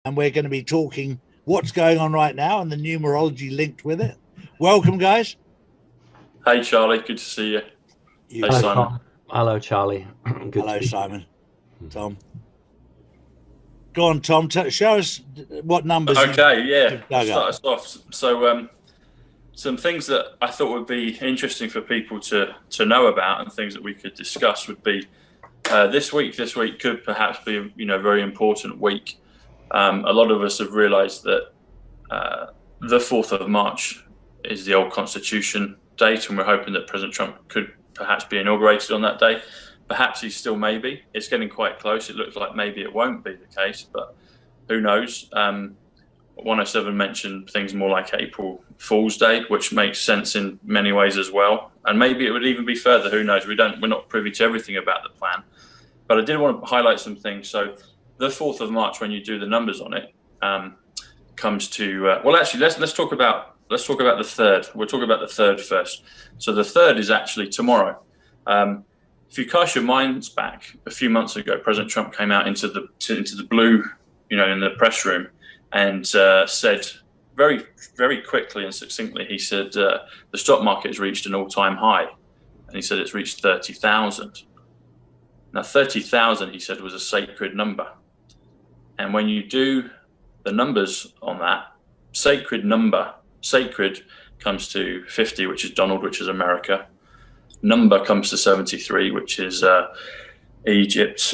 and we're going to be talking what's going on right now and the numerology linked with it. Welcome, guys. Hey, Charlie. Good to see you. You Hey, too. Simon. Tom. Hello, Charlie. Good Hello, to be Simon. Tom. Go on, Tom. Show us what numbers. Okay, yeah. you've We'll dug start up. us off. So, some things that I thought would be interesting for people to know about, and things that we could discuss, would be this week. This week could perhaps be a very important week. A lot of us have realised that the 4th of March is the old Constitution date, and we're hoping that President Trump could perhaps be inaugurated on that day. Perhaps he still may be. It's getting quite close. It looks like maybe it won't be the case, but who knows? 107 mentioned things more like April Fool's Day, which makes sense in many ways as well. And maybe it would even be further. Who knows? We're not privy to everything about the plan. But I did want to highlight some things. So the 4th of March, when you do the numbers on it, comes to well, actually, let's talk about the 3rd. We'll talk about the 3rd first. So the 3rd is actually tomorrow. If you cast your minds back a few months ago, President Trump came out into the blue, in the press room, and said very, very quickly and succinctly, he said the stock market has reached an all-time high, and he said it's reached 30,000. Now, 30,000, he said, was a sacred number, and when you do the numbers on that sacred number, sacred comes to 50, which is Donald, which is America. Number comes to 73, which is Egypt,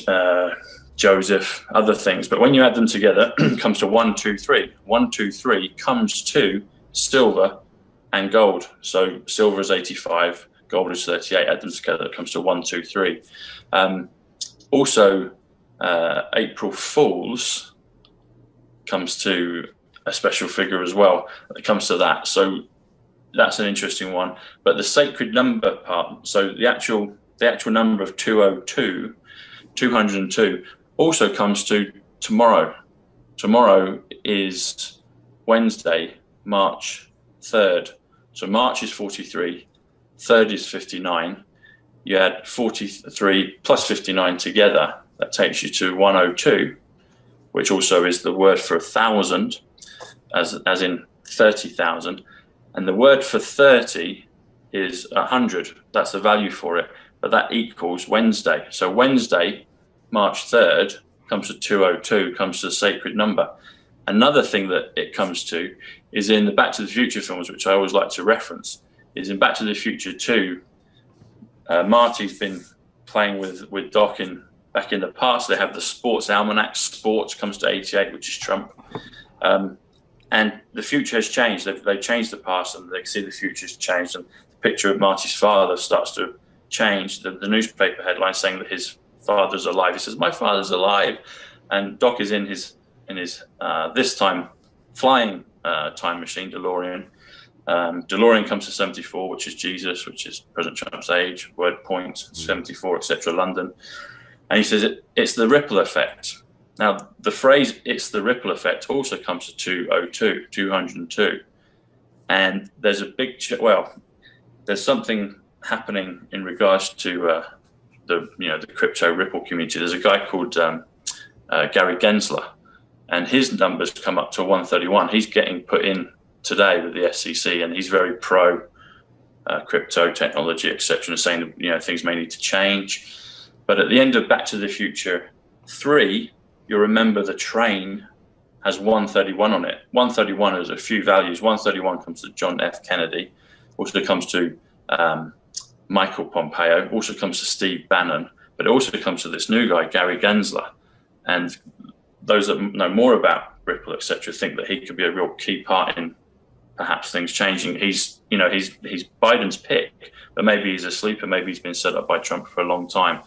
Joseph, other things. But when you add them together, it comes to 123. 123 comes to silver and gold. So silver is 85, gold is 38. Add them together, it comes to 123. Also, April Fools comes to a special figure as well. It comes to that. So that's an interesting one. But the sacred number part, so the actual number of 202 also comes to tomorrow. Tomorrow is Wednesday, March 3rd. So March is 43, 3rd is 59. You add 43 plus 59 together, that takes you to 102, which also is the word for 1,000, as in 30,000. And the word for 30 is 100. That's the value for it. But that equals Wednesday. So Wednesday, March 3rd, comes to 202, comes to the sacred number. Another thing that it comes to is in the Back to the Future films, which I always like to reference, is in Back to the Future 2, Marty's been playing with Doc back in the past. They have the sports almanac. Sports comes to 88, which is Trump. And the future has changed. They've changed the past, and they see the future's changed. And the picture of Marty's father starts to change. The newspaper headline saying that his father's alive. He says, "My father's alive," and Doc is in his this time flying time machine, DeLorean. DeLorean comes to 74, which is Jesus, which is President Trump's age. Word point 74, etc. London, and he says it's the ripple effect. Now, the phrase "it's the ripple effect" also comes to 202, and there's a big there's something happening in regards to the crypto Ripple community. There's a guy called Gary Gensler, and his numbers come up to 131. He's getting put in today with the SEC, and he's very pro crypto technology, etc., and saying things may need to change. But at the end of Back to the Future 3, you'll remember the train has 131 on it. 131 has a few values. 131 comes to John F. Kennedy, also comes to Michael Pompeo, also comes to Steve Bannon, but it also comes to this new guy, Gary Gensler. And those that know more about Ripple, etc., think that he could be a real key part in perhaps things changing. He's Biden's pick, but maybe he's a sleeper. Maybe he's been set up by Trump for a long time.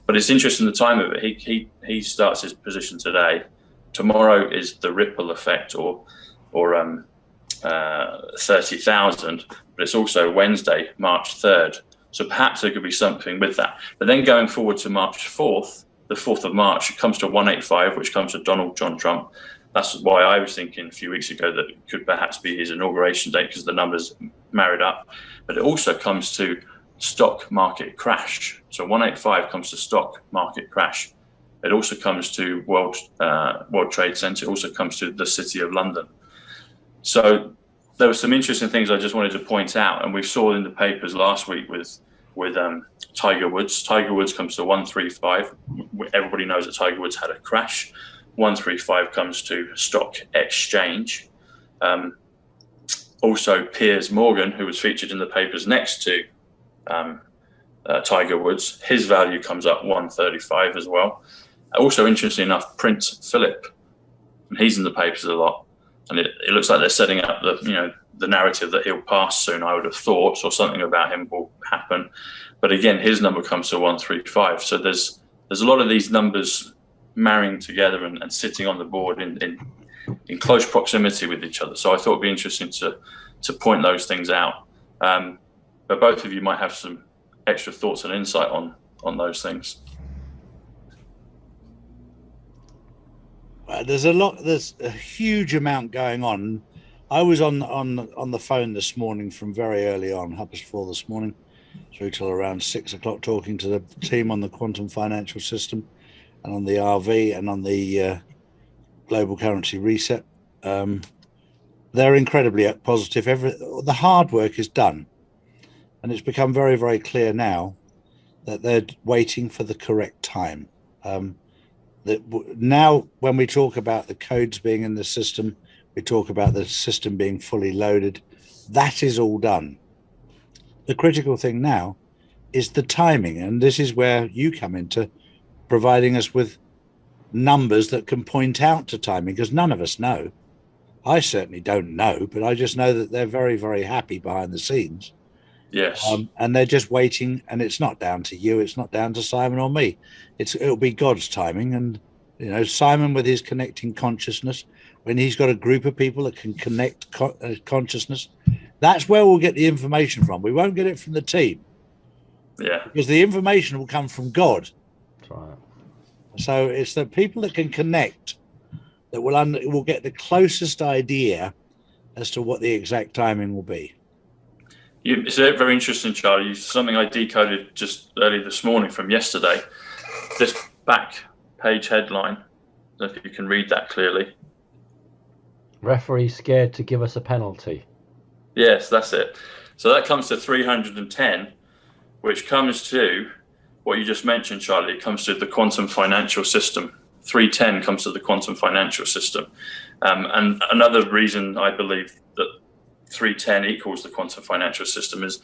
But it's interesting the time of it. He starts his position today. Tomorrow is the ripple effect, or 30,000. But it's also Wednesday, March 3rd. So perhaps there could be something with that. But then going forward to March 4th, the 4th of March, it comes to 185, which comes to Donald John Trump. That's why I was thinking a few weeks ago that it could perhaps be his inauguration date, because the numbers married up. But it also comes to stock market crash. So 185 comes to stock market crash. It also comes to World Trade Center. It also comes to the City of London. So there were some interesting things I just wanted to point out, and we saw in the papers last week with Tiger Woods. Tiger Woods comes to 135. Everybody knows that Tiger Woods had a crash. 135 comes to stock exchange. Also, Piers Morgan, who was featured in the papers next to Tiger Woods, his value comes up 135 as well. Also, interestingly enough, Prince Philip, and he's in the papers a lot, and it looks like they're setting up the narrative that he'll pass soon. I would have thought, or something about him will happen. But again, his number comes to 135. So there's a lot of these numbers marrying together and sitting on the board in close proximity with each other. So I thought it'd be interesting to point those things out. But both of you might have some extra thoughts and insight on those things. There's a huge amount going on. I was on the phone this morning from very early on, 4:30 this morning, through till around 6 o'clock, talking to the team on the quantum financial system and on the RV and on the global currency reset. They're incredibly positive. The hard work is done, and it's become very, very clear now that they're waiting for the correct time. That now, when we talk about the codes being in the system, we talk about the system being fully loaded. That is all done. The critical thing now is the timing, and this is where you come into providing us with numbers that can point out to timing, because none of us know. I certainly don't know, but I just know that they're very, very happy behind the scenes. Yes. And they're just waiting, and it's not down to you. It's not down to Simon or me. It'll be God's timing. And, Simon with his connecting consciousness, when he's got a group of people that can connect consciousness, that's where we'll get the information from. We won't get it from the team. Yeah. Because the information will come from God. That's right. So it's the people that can connect that will get the closest idea as to what the exact timing will be. It's very interesting, Charlie. Something I decoded just early this morning from yesterday. This back page headline, I don't know if you can read that clearly. Referee scared to give us a penalty. Yes, that's it. So that comes to 310, which comes to what you just mentioned, Charlie. It comes to the quantum financial system. 310 comes to the quantum financial system. And another reason I believe that 310 equals the quantum financial system is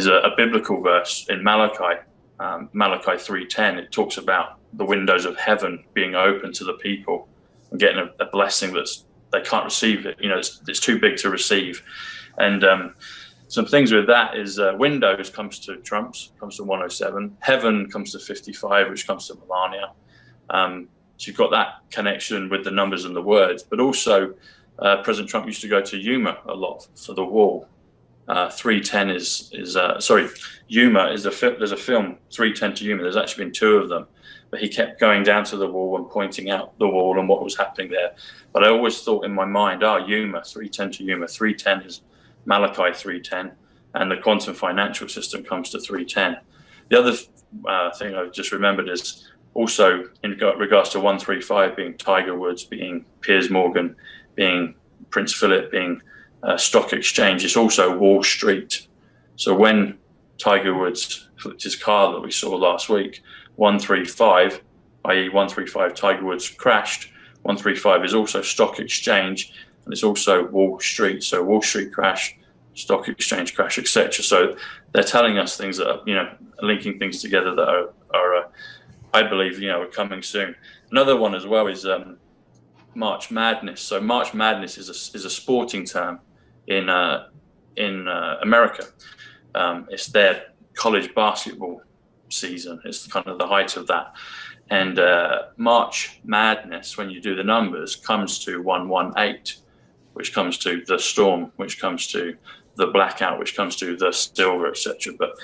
a biblical verse in Malachi. Malachi 3:10. It talks about the windows of heaven being open to the people and getting a blessing that's they can't receive it. It's too big to receive. And some things with that is Windows comes to trumps, comes to 107. Heaven comes to 55, which comes to Melania. So you've got that connection with the numbers and the words, but also President Trump used to go to Yuma a lot for the wall. 310 Yuma is there's a film, 310 to Yuma. There's actually been two of them, but he kept going down to the wall and pointing out the wall and what was happening there. But I always thought in my mind, Yuma, 310 to Yuma. 310 is Malachi 3:10, and the quantum financial system comes to 3:10. The other thing I've just remembered is also in regards to 135 being Tiger Woods, being Piers Morgan, being Prince Philip, being stock exchange. It's also Wall Street. So when Tiger Woods flipped his car that we saw last week, 135, i.e. 135 Tiger Woods crashed. 135 is also stock exchange, and it's also Wall Street. So Wall Street crash, stock exchange crash, etc. So they're telling us things that are, linking things together that are I believe, are coming soon. Another one as well is March Madness. So March Madness is a sporting term in America. It's their college basketball season. It's kind of the height of that. And March Madness, when you do the numbers, comes to 118, which comes to the storm, which comes to the blackout, which comes to the silver, etc. But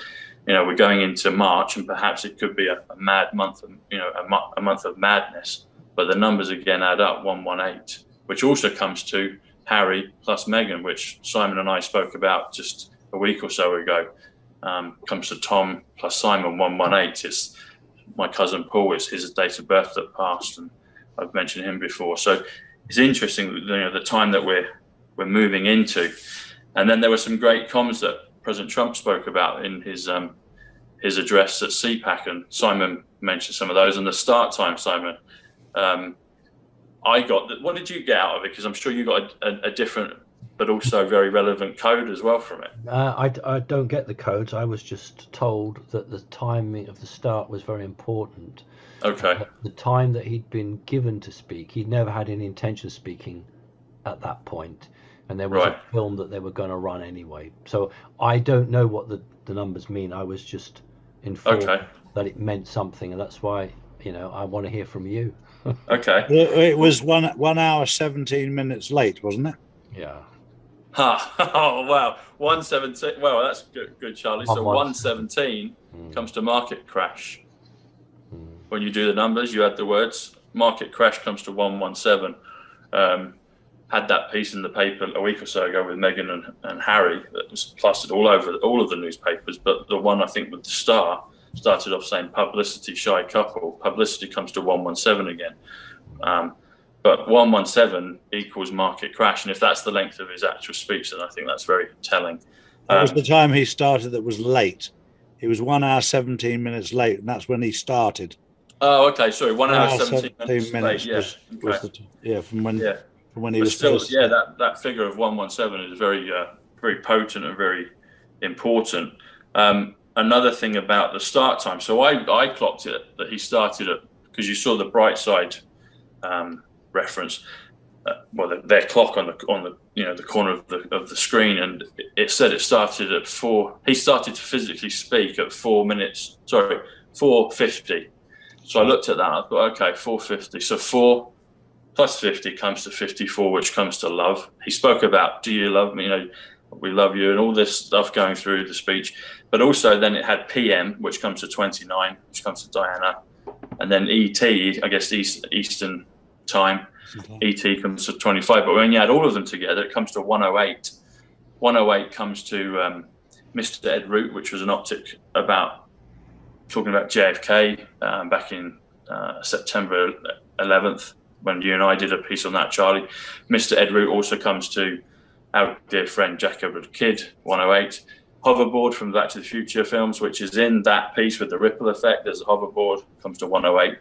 we're going into March, and perhaps it could be a mad month, a month of madness. But the numbers again add up, 118, which also comes to Harry plus Meghan, which Simon and I spoke about just a week or so ago. Comes to Tom plus Simon, 118. It's my cousin Paul. It's his date of birth that passed, and I've mentioned him before. So it's interesting, the time that we're moving into. And then there were some great comments that President Trump spoke about in his address at CPAC, and Simon mentioned some of those. And the start time, Simon, what did you get out of it? Because I'm sure you got a different but also very relevant code as well from it. I don't get the codes. I was just told that the timing of the start was very important. Okay. The time that he'd been given to speak, he'd never had any intention of speaking at that point, and there was a film that they were going to run anyway. So I don't know what the numbers mean. I was just informed that it meant something, and that's why I want to hear from you. Okay. It was 1 hour 17 minutes late, wasn't it? Yeah. Oh wow, 117. Well, that's good, Charlie. So 117 comes to market crash. When you do the numbers, you add the words. Market crash comes to 117. Had that piece in the paper a week or so ago with Meghan and Harry that was plastered all over all of the newspapers. But the one I think with the Star started off saying publicity shy couple. Publicity comes to 117 again. But 117 equals market crash. And if that's the length of his actual speech, then I think that's very telling. That was the time he started that was late. He was 1 hour 17 minutes late, and that's when he started. Oh, okay. Sorry, 1 hour 17 minutes late. Yeah, from when he but was still, first. Yeah, that figure of 117 is very, very potent and very important. Another thing about the start time. So I clocked it that he started at, because you saw the bright side reference, their clock on the the corner of the screen, and it said it started at 4. He started to physically speak at 4:50. So I looked at that. I thought, okay, 4:50. So 4 plus 50 comes to 54, which comes to love. He spoke about, do you love me? We love you, and all this stuff going through the speech. But also then it had PM, which comes to 29, which comes to Diana, and then ET, I guess Eastern time. ET comes to 25, but when you add all of them together, it comes to 108. 108 comes to Mr. Ed Root, which was an optic talking about JFK back in September 11th, when you and I did a piece on that, Charlie. Mr. Ed Root also comes to our dear friend Jack Edward Kidd, 108. Hoverboard from Back to the Future films, which is in that piece with the ripple effect. There's a hoverboard, comes to 108.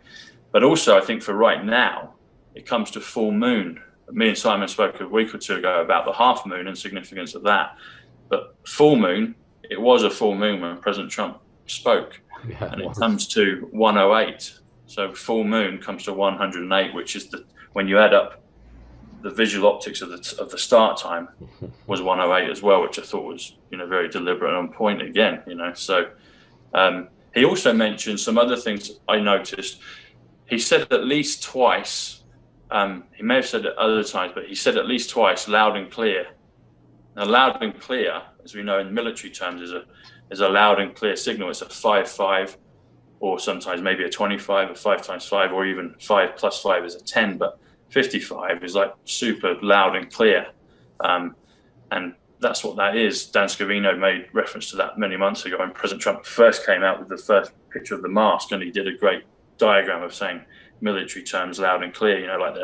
But also, I think for right now, it comes to full moon. Me and Simon spoke a week or two ago about the half moon and significance of that. But full moon, it was a full moon when President Trump spoke. Yeah, and it comes to 108. So full moon comes to 108, which is when you add up the visual optics of the start time was 108 as well, which I thought was very deliberate and on point again. So he also mentioned some other things I noticed. He said at least twice. He may have said it other times, but he said at least twice, loud and clear. Now, loud and clear, as we know in military terms, is a loud and clear signal. It's a 5-5, or sometimes maybe a 25, a 5 times 5, or even 5 plus 5 is a 10. But 55 is like super loud and clear, and that's what that is. Dan Scavino made reference to that many months ago when President Trump first came out with the first picture of the mask, and he did a great diagram of saying military terms loud and clear, like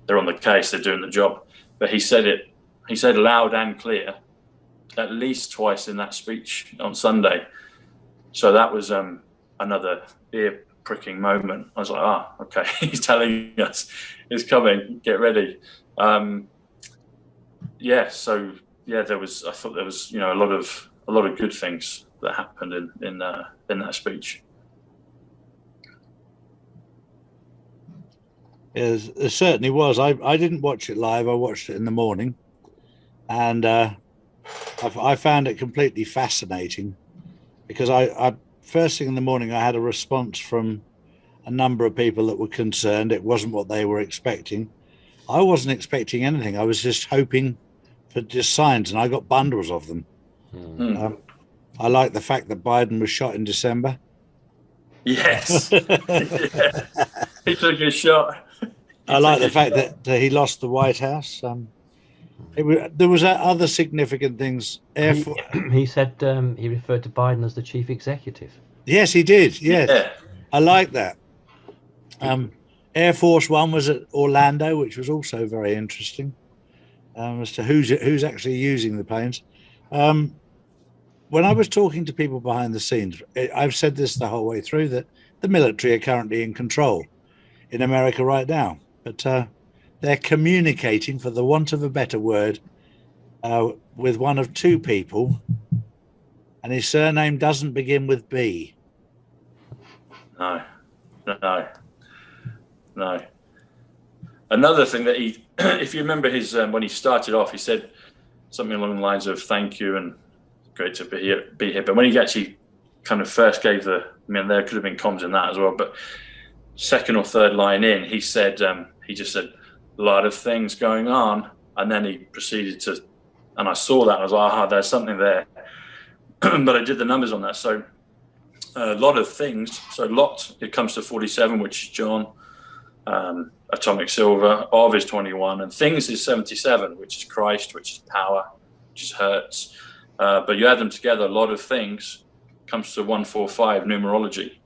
they're on the case, they're doing the job. But he said loud and clear at least twice in that speech on Sunday. So that was another ear pricking moment. I was like, okay, he's telling us it's coming, get ready. I thought there was a lot of good things that happened in that speech. Yes, it certainly was. I didn't watch it live. I watched it in the morning, and I found it completely fascinating because I first thing in the morning I had a response from a number of people that were concerned. It wasn't what they were expecting. I wasn't expecting anything. I was just hoping for just signs, and I got bundles of them. I like the fact that Biden was shot in December. Yes. Yeah. He took his shot. I like the fact that he lost the White House. There was other significant things. He said he referred to Biden as the chief executive. Yes, he did. Yes. I like that. Air Force One was at Orlando, which was also very interesting as to who's actually using the planes. When I was talking to people behind the scenes, I've said this the whole way through, that the military are currently in control in America right now, but they're communicating, for the want of a better word, with one of two people, and his surname doesn't begin with B. No. Another thing that he, if you remember his, when he started off, he said something along the lines of "thank you" and "great to be here." But when he actually kind of first gave there could have been comms in that as well. But second or third line in, he said, he just said, "a lot of things going on," and then he proceeded to, and I saw that and I was like, there's something there. But I did the numbers on that, so a lot of things. So lot, it comes to 47, which is John. Atomic Silver of is 21, and things is 77, which is Christ, which is power, which is Hertz. But you add them together, a lot of things comes to 145 numerology,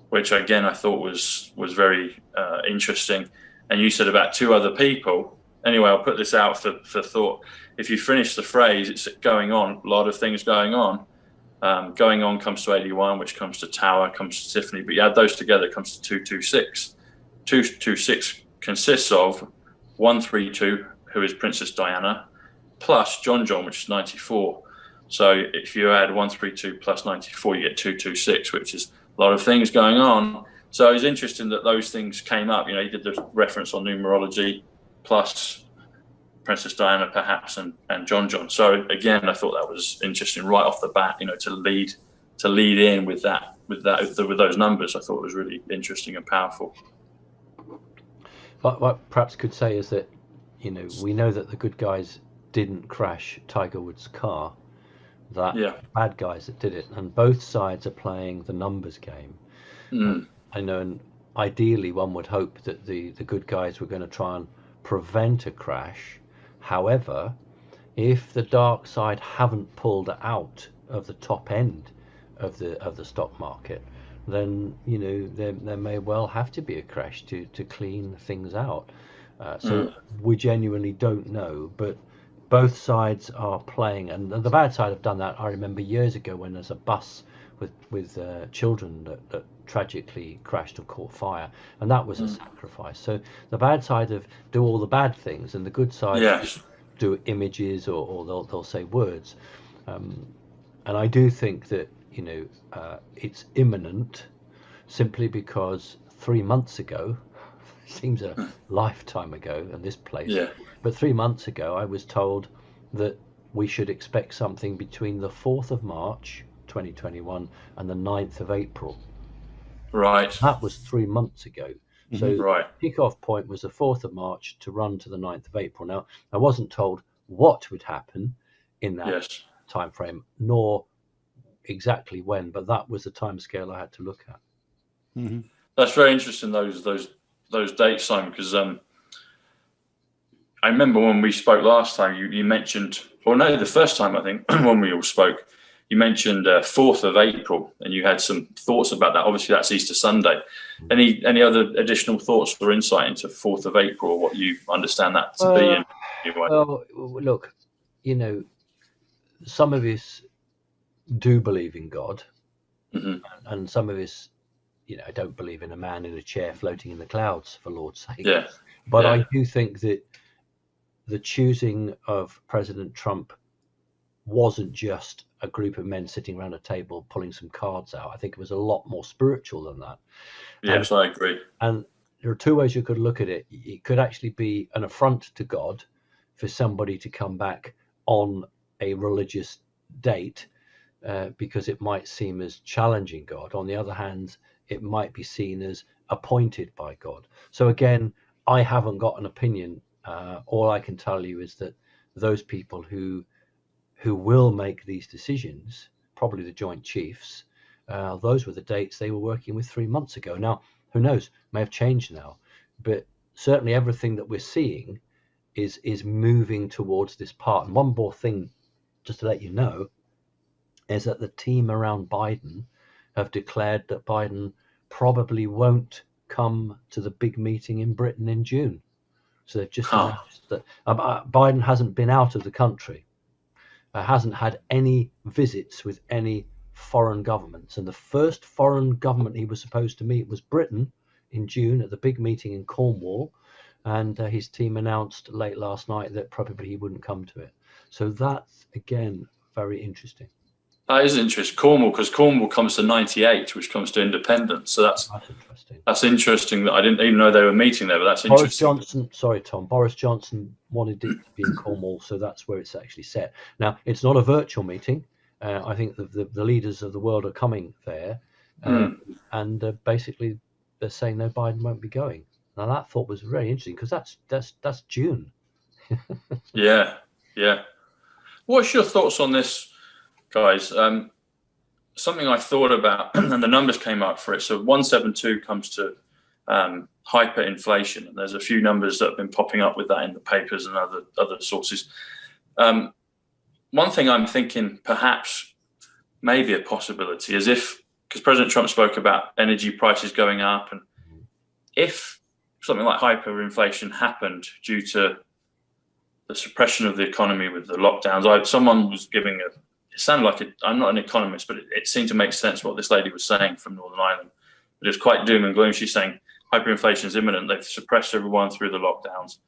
which again I thought was very interesting. And you said about two other people. Anyway, I'll put this out for thought. If you finish the phrase, it's going on, a lot of things going on. Going on comes to 81, which comes to Tower, comes to Tiffany. But you add those together, it comes to 226. 226 consists of 132, who is Princess Diana, plus John, which is 94. So if you add 132 plus 94, you get 226, which is a lot of things going on. So it's interesting that those things came up. You did the reference on numerology, plus Princess Diana, perhaps, and John. So again, I thought that was interesting right off the bat. To lead in with those numbers, I thought was really interesting and powerful. What perhaps could say is that, we know that the good guys didn't crash Tiger Woods' car, bad guys that did it, and both sides are playing the numbers game. I know, and ideally one would hope that the good guys were going to try and prevent a crash. However, if the dark side haven't pulled out of the top end of the stock market, then there may well have to be a crash to clean things out. So we genuinely don't know, but both sides are playing, and the bad side have done that. I remember years ago when there's a bus with children that tragically crashed or caught fire, and that was a sacrifice. So the bad side of do all the bad things, and the good side do images or they'll say words. And I do think that it's imminent, simply because 3 months ago, seems a lifetime ago in this place, but 3 months ago I was told that we should expect something between the 4th of March 2021 and the 9th of April. Right. That was 3 months ago. So right. The kickoff point was the 4th of March to run to the 9th of April. Now, I wasn't told what would happen in that time frame, nor exactly when, but that was the time scale I had to look at. That's very interesting, those dates, Simon, because I remember when we spoke last time, you mentioned, the first time I think when we all spoke, you mentioned 4th of April, and you had some thoughts about that. Obviously, that's Easter Sunday. Any other additional thoughts or insight into 4th of April, or what you understand that to be? Well, look, some of us do believe in God, and some of us, don't believe in a man in a chair floating in the clouds, for Lord's sake. But I do think that the choosing of President Trump wasn't just a group of men sitting around a table pulling some cards out. I think it was a lot more spiritual than that. Yes, I agree. And there are two ways you could look at it. It could actually be an affront to God for somebody to come back on a religious date, because it might seem as challenging God. On the other hand, it might be seen as appointed by God. So again, I haven't got an opinion. All I can tell you is that those people who will make these decisions, probably the Joint Chiefs, those were the dates they were working with 3 months ago. Now, who knows, may have changed now, but certainly everything that we're seeing is moving towards this part. And one more thing, just to let you know, is that the team around Biden have declared that Biden probably won't come to the big meeting in Britain in June. So they've just announced that Biden hasn't been out of the country, hasn't had any visits with any foreign governments. And the first foreign government he was supposed to meet was Britain in June at the big meeting in Cornwall. And his team announced late last night that probably he wouldn't come to it. So that's, again, very interesting. That is interesting. Cornwall, because Cornwall comes to 98, which comes to independence. So that's interesting. That's interesting that I didn't even know they were meeting there, but that's interesting. Boris Johnson wanted it to be in Cornwall, so that's where it's actually set. Now, it's not a virtual meeting. I think the leaders of the world are coming there. And basically they're saying, no, Biden won't be going. Now, that thought was very interesting because that's June. Yeah. What's your thoughts on this, guys? Something I thought about, and the numbers came up for it. So 172 comes to hyperinflation, and there's a few numbers that have been popping up with that in the papers and other sources. One thing I'm thinking perhaps maybe a possibility is because President Trump spoke about energy prices going up, and if something like hyperinflation happened due to the suppression of the economy with the lockdowns, someone was giving it sounded like I'm not an economist, but it seemed to make sense what this lady was saying from Northern Ireland. But it's quite doom and gloom. She's saying hyperinflation is imminent. They've suppressed everyone through the lockdowns,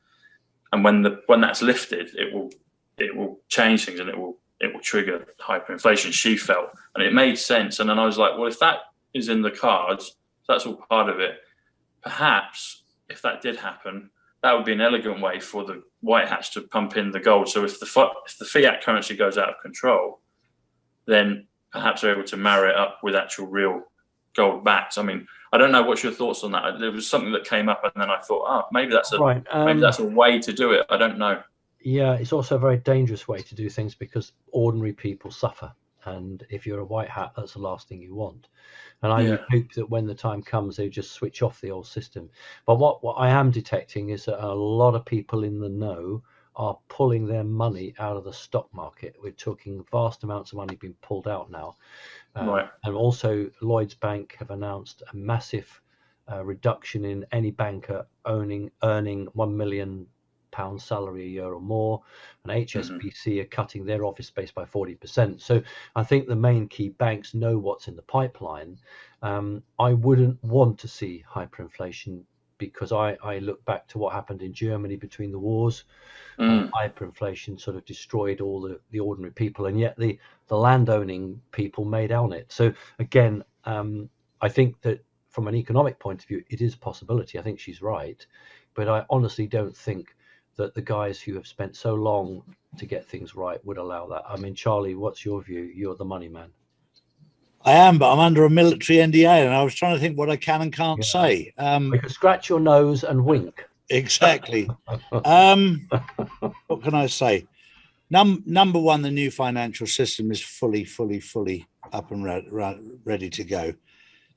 and when that's lifted, it will change things, and it will trigger hyperinflation. She felt, and it made sense. And then I was like, well, if that is in the cards, that's all part of it. Perhaps if that did happen, that would be an elegant way for the white hats to pump in the gold. So if the fiat currency goes out of control, then perhaps they're able to marry it up with actual real gold backs. I mean, I don't know. What's your thoughts on that? There was something that came up, and then I thought, maybe that's maybe that's a way to do it. I don't know. Yeah, it's also a very dangerous way to do things because ordinary people suffer. And if you're a white hat, that's the last thing you want. And I hope that when the time comes, they just switch off the old system. But what I am detecting is that a lot of people in the know are pulling their money out of the stock market. We're talking vast amounts of money being pulled out now. And also Lloyds Bank have announced a massive reduction in any banker earning £1 million salary a year or more, and HSBC are cutting their office space by 40%. So I think the main key banks know what's in the pipeline. I wouldn't want to see hyperinflation because I look back to what happened in Germany between the wars. Hyperinflation sort of destroyed all the ordinary people, and yet the landowning people made on it. So again, I think that from an economic point of view, it is a possibility. I think she's right, but I honestly don't think that the guys who have spent so long to get things right would allow that. I mean, Charlie, what's your view? You're the money man. I am, but I'm under a military NDA, and I was trying to think what I can and can't say. You can scratch your nose and wink. Exactly. What can I say? Number one, the new financial system is fully up and ready to go.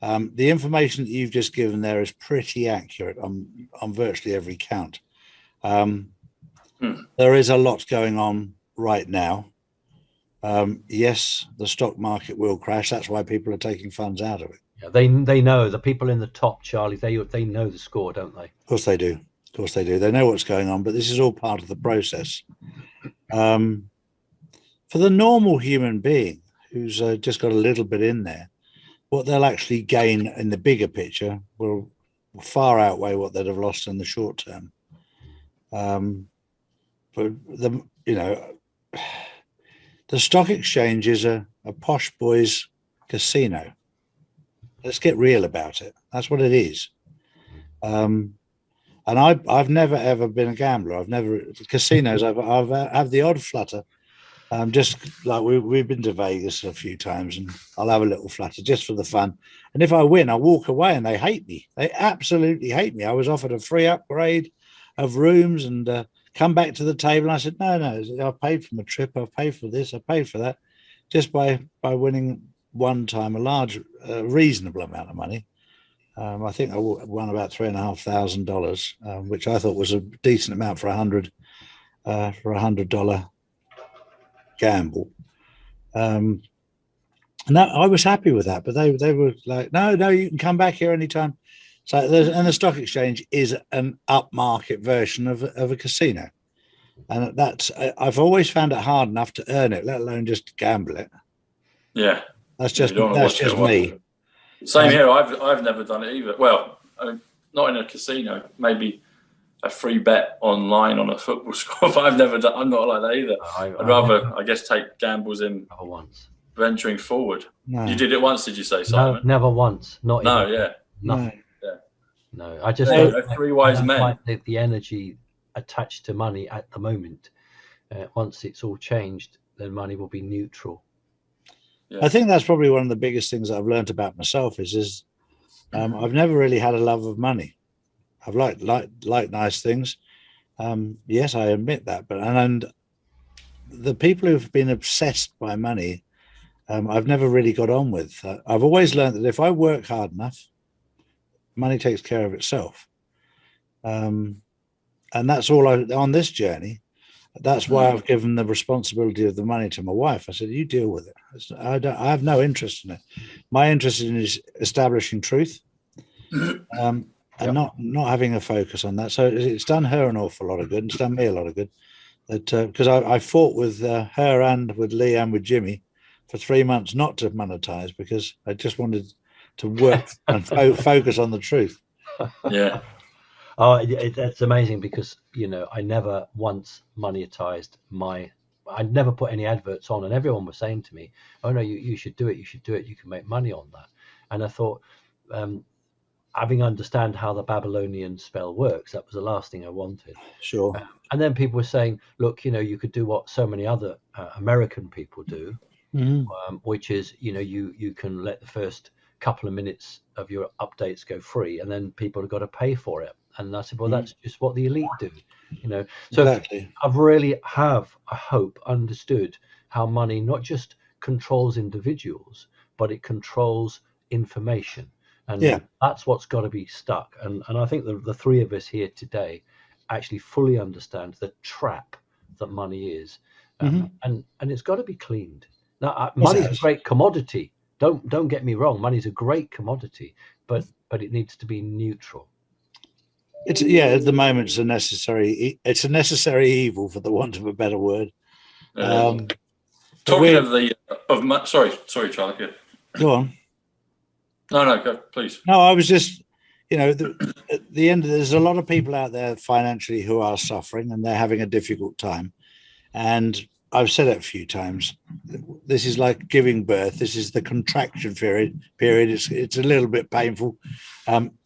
The information that you've just given there is pretty accurate on virtually every count. There is a lot going on right now. Yes, the stock market will crash. That's why people are taking funds out of it. Yeah, they know, the people in the top, Charlie, they know the score, don't they? Of course they do. Of course they do. They know what's going on, but this is all part of the process. For the normal human being who's just got a little bit in there, what they'll actually gain in the bigger picture will far outweigh what they'd have lost in the short term. But the stock exchange is a posh boy's casino. Let's get real about it. That's what it is. And I've never ever been a gambler. I've never casinos. I've had the odd flutter. Just like we've been to Vegas a few times, and I'll have a little flutter just for the fun. And if I win, I walk away, and they hate me. They absolutely hate me. I was offered a free upgrade of rooms and come back to the table. And I said, no, I paid for my trip. I paid for this. I paid for that, just by winning one time a large, reasonable amount of money. I think I won about $3,500, which I thought was a decent amount for $100 gamble. And I was happy with that, but they were like, no, you can come back here anytime. So and the stock exchange is an upmarket version of a casino, and I've always found it hard enough to earn it, let alone just gamble it. Yeah, that's just me. Same here. I've never done it either. Well, I mean, not in a casino. Maybe a free bet online on a football score. I'm not like that either. I'd rather, I guess, take gambles in once. Venturing forward. No. You did it once, did you say, Simon? No, never once. Not no, even. Yeah. Nothing. No. Yeah. No, I just three wise men. Like the energy attached to money at the moment. Once it's all changed, then money will be neutral. Yeah. I think that's probably one of the biggest things that I've learned about myself is I've never really had a love of money. I've liked nice things. Yes, I admit that, but and the people who've been obsessed by money, I've never really got on with. I've always learned that if I work hard enough, money takes care of itself. And that's all on this journey. That's why I've given the responsibility of the money to my wife. I said, you deal with it. I have no interest in it. My interest in is establishing truth, and not having a focus on that. So it's done her an awful lot of good. It's done me a lot of good. Because I fought with her and with Lee and with Jimmy for 3 months not to monetize, because I just wanted to work and focus on the truth. Yeah. Oh, that's amazing, because I never once monetized I never put any adverts on, and everyone was saying to me, "Oh no, you should do it. You should do it. You can make money on that." And I thought, having understand how the Babylonian spell works, that was the last thing I wanted. Sure. And then people were saying, "Look, you could do what so many other American people do, which is, you can let the first couple of minutes of your updates go free, and then people have got to pay for it." And I said, well, that's just what the elite do, So exactly. I've really I hope, understood how money not just controls individuals, but it controls information. And that's what's got to be stuck. And I think the three of us here today actually fully understand the trap that money is. And it's got to be cleaned. Now, money's a great commodity. Don't get me wrong. Money's a great commodity, but it needs to be neutral. At the moment it's a necessary evil, for the want of a better word. Talking of sorry, Charlie. Yeah. Go on. No, go, please. No, I was just, at the end, there's a lot of people out there financially who are suffering, and they're having a difficult time. And I've said it a few times. This is like giving birth. This is the contraction period. It's a little bit painful.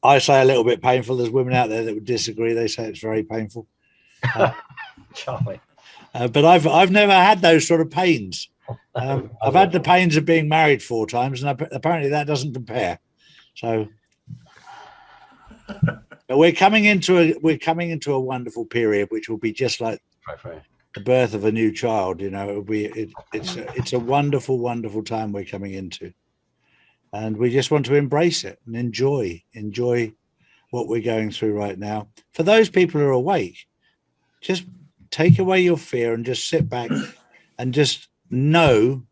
I say a little bit painful. There's women out there that would disagree. They say it's very painful. Charlie. But I've never had those sort of pains. I've had the pains of being married 4 times, and apparently that doesn't compare. So, but we're coming into a wonderful period, which will be just like the birth of a new child. It's a wonderful, wonderful time we're coming into, and we just want to embrace it and enjoy what we're going through right now. For those people who are awake, just take away your fear and just sit back and just know.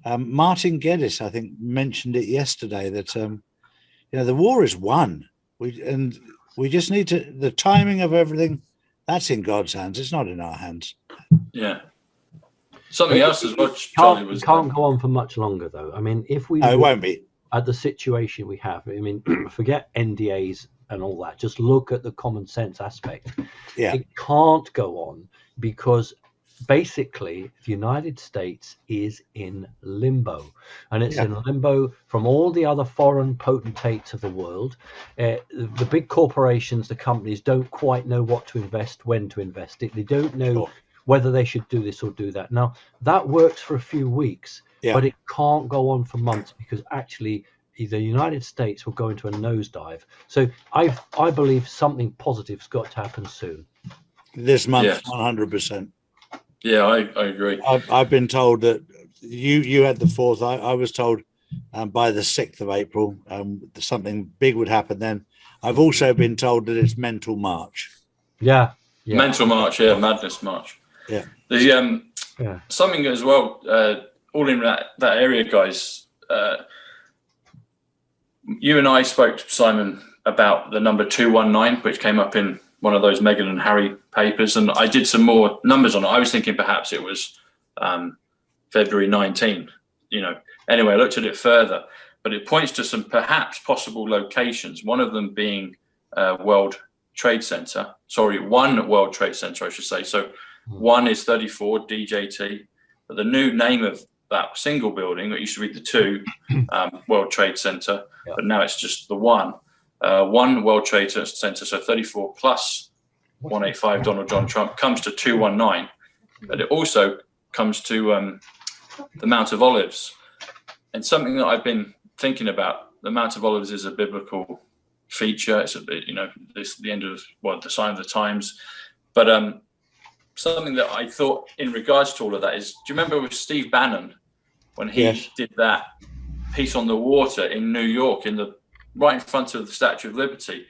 Martin Geddes, I think, mentioned it yesterday, that the war is won. We just need to, the timing of everything, that's in God's hands. It's not in our hands. Yeah. Something else as well, Charlie, was... Can't go on for much longer, though. I mean, if we... No, it won't be. At the situation we have, I mean, forget NDAs and all that. Just look at the common sense aspect. Yeah. It can't go on, because basically the United States is in limbo, and it's in limbo from all the other foreign potentates of the world. The big corporations, the companies, don't quite know what to invest, when to invest it. They don't know whether they should do this or do that. Now, that works for a few weeks, but it can't go on for months, because actually the United States will go into a nosedive. So I believe something positive's got to happen soon. This month, 100%. Yeah, I agree. I've been told that you had the 4th. I was told by the 6th of April something big would happen then. I've also been told that it's Mental March. Yeah. Mental March, Madness March. Yeah. There's something as well, all in that area, guys. you and I spoke, Simon, about the number 219, which came up in one of those Meghan and Harry papers, and I did some more numbers on it. I was thinking perhaps it was February 19. Anyway, I looked at it further, but it points to some perhaps possible locations. One of them being World Trade Center. Sorry, one World Trade Center, I should say. So one is 34 DJT, but the new name of that single building, it used to be the 2 World Trade Center, but now it's just the 1. 1 World Trade Center, so 34 plus 185 Donald John Trump comes to 219, but it also comes to the Mount of Olives. And something that I've been thinking about, the Mount of Olives is a biblical feature. It's it's the end of the sign of the times. But something that I thought in regards to all of that is, do you remember with Steve Bannon when he did that piece on the water in New York, right in front of the Statue of Liberty?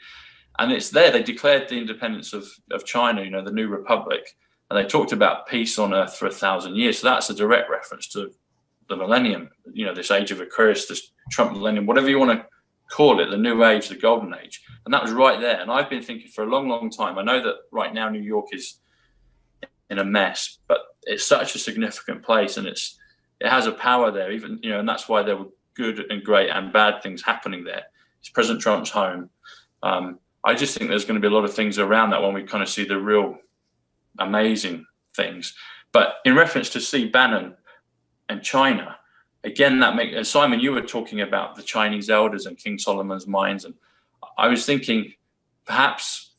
And it's there, they declared the independence of China, the new republic, and they talked about peace on earth for 1,000 years. So that's a direct reference to the millennium, this age of Aquarius, this Trump millennium, whatever you want to call it, the new age, the golden age. And that was right there. And I've been thinking for a long, long time. I know that right now New York is in a mess, but it's such a significant place, and it has a power there, even, and that's why there were good and great and bad things happening there. It's President Trump's home. I just think there's going to be a lot of things around that when we kind of see the real amazing things. But in reference to Steve Bannon and China, again, Simon, you were talking about the Chinese elders and King Solomon's mines, and I was thinking perhaps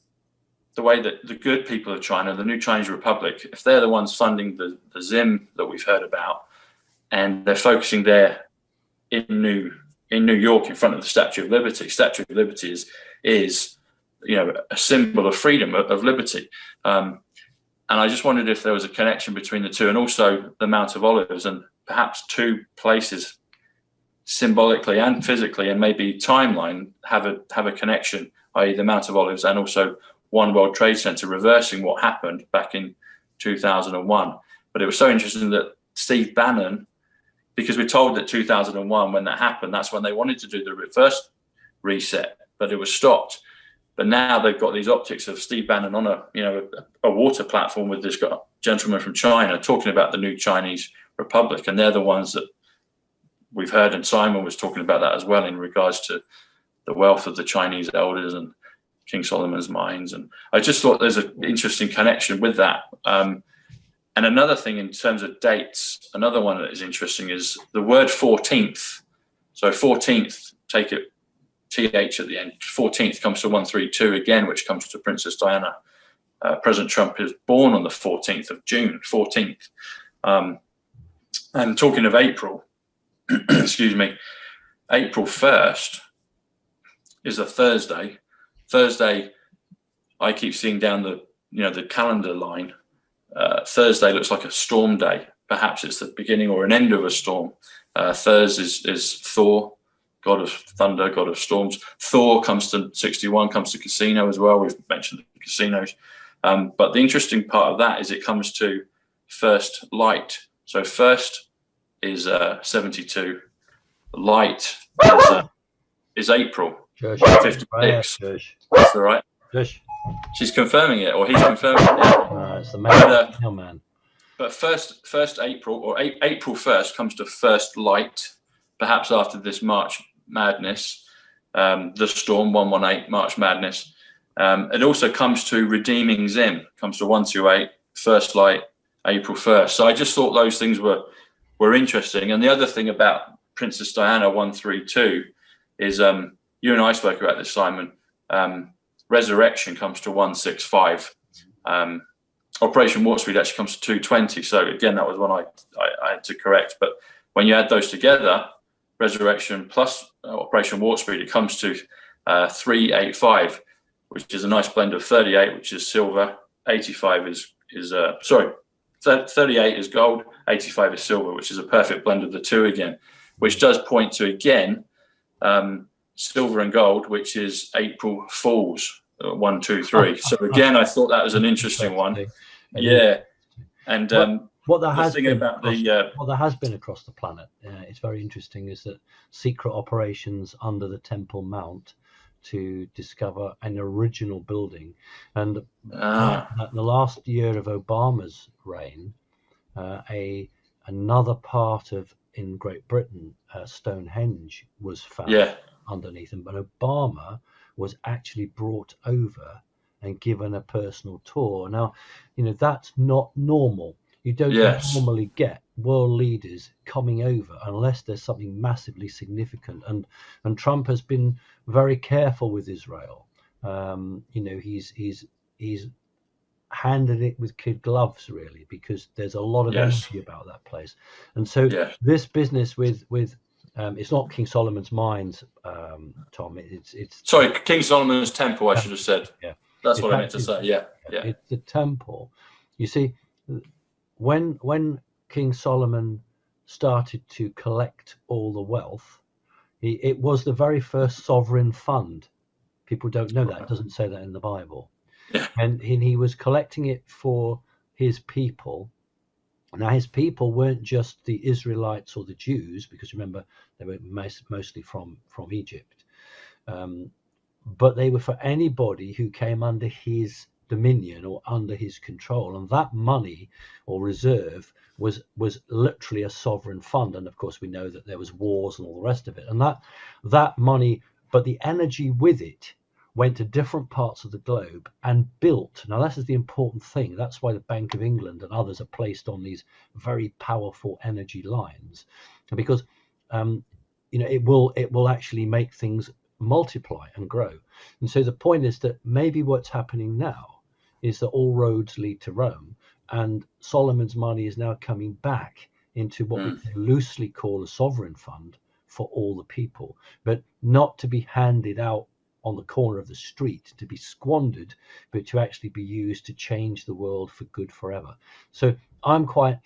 the way that the good people of China, the new Chinese Republic, if they're the ones funding the ZIM that we've heard about, and they're focusing there in New York in front of the Statue of Liberty. Statue of Liberty is a symbol of freedom, of liberty. And I just wondered if there was a connection between the two, and also the Mount of Olives, and perhaps 2 places symbolically and physically, and maybe timeline, have a connection, i.e. the Mount of Olives and also 1 World Trade Center, reversing what happened back in 2001. But it was so interesting that Steve Bannon, because we're told that 2001, when that happened, that's when they wanted to do the reverse reset, but it was stopped. But now they've got these optics of Steve Bannon on a water platform with this gentleman from China talking about the new Chinese Republic, and they're the ones that we've heard, and Simon was talking about that as well in regards to the wealth of the Chinese elders and King Solomon's mines. And I just thought there's an interesting connection with that. And another thing in terms of dates, another one that is interesting is the word 14th. So 14th, take it TH at the end. 14th comes to 132 again, which comes to Princess Diana. President Trump is born on the 14th of June, 14th. And talking of April, excuse me, April 1st is a Thursday. Thursday, I keep seeing down the calendar line. Thursday looks like a storm day. Perhaps it's the beginning or an end of a storm. Thursday is Thor, god of thunder, god of storms. Thor comes to 61, comes to casino as well. We've mentioned the casinos. But the interesting part of that is it comes to first light. So first is 72. Light is April 56. That's all right. She's confirming it, or he's confirming it. It's the man. But first April, or April 1st, comes to first light, perhaps after this March Madness, the storm 118, March Madness. It also comes to redeeming Zim, comes to 128, first light, April 1st. So I just thought those things were interesting. And the other thing about Princess Diana 132 is, you and I spoke about this, Simon. Resurrection comes to 165. Operation Warp Speed actually comes to 220. So again, that was one I had to correct. But when you add those together, Resurrection plus Operation Warp Speed, it comes to 385, which is a nice blend of 38, which is silver, 85 is 38 is gold, 85 is silver, which is a perfect blend of the two again, which does point to, again, silver and gold, which is April Fools, 1, 2, 3. So again, I thought that was an interesting one. Yeah. And what there the has thing been about across, the what there has been across the planet, it's very interesting, is that secret operations under the Temple Mount to discover an original building, and the last year of Obama's reign, another part of in Great Britain, Stonehenge was found underneath him, but Obama was actually brought over and given a personal tour. Now, that's not normal. You don't normally get world leaders coming over unless there's something massively significant. And Trump has been very careful with Israel. He's handed it with kid gloves, really, because there's a lot of energy about that place. And so this business with it's not King Solomon's Mines, Tom. It's sorry, King Solomon's Temple. I should have said. Yeah, that's what I meant to say. Yeah. It's the temple. You see, when King Solomon started to collect all the wealth, it was the very first sovereign fund. People don't know that. It doesn't say that in the Bible. Yeah. And he was collecting it for his people. Now, his people weren't just the Israelites or the Jews, because remember, they were mostly from Egypt. But they were for anybody who came under his dominion or under his control. And that money or reserve was literally a sovereign fund. And of course, we know that there was wars and all the rest of it. And that money, but the energy with it, went to different parts of the globe and built. Now, this is the important thing. That's why the Bank of England and others are placed on these very powerful energy lines, because it will actually make things multiply and grow. And so the point is that maybe what's happening now is that all roads lead to Rome, and Solomon's money is now coming back into what we loosely call a sovereign fund for all the people, but not to be handed out on the corner of the street to be squandered, but to actually be used to change the world for good forever. So I'm quite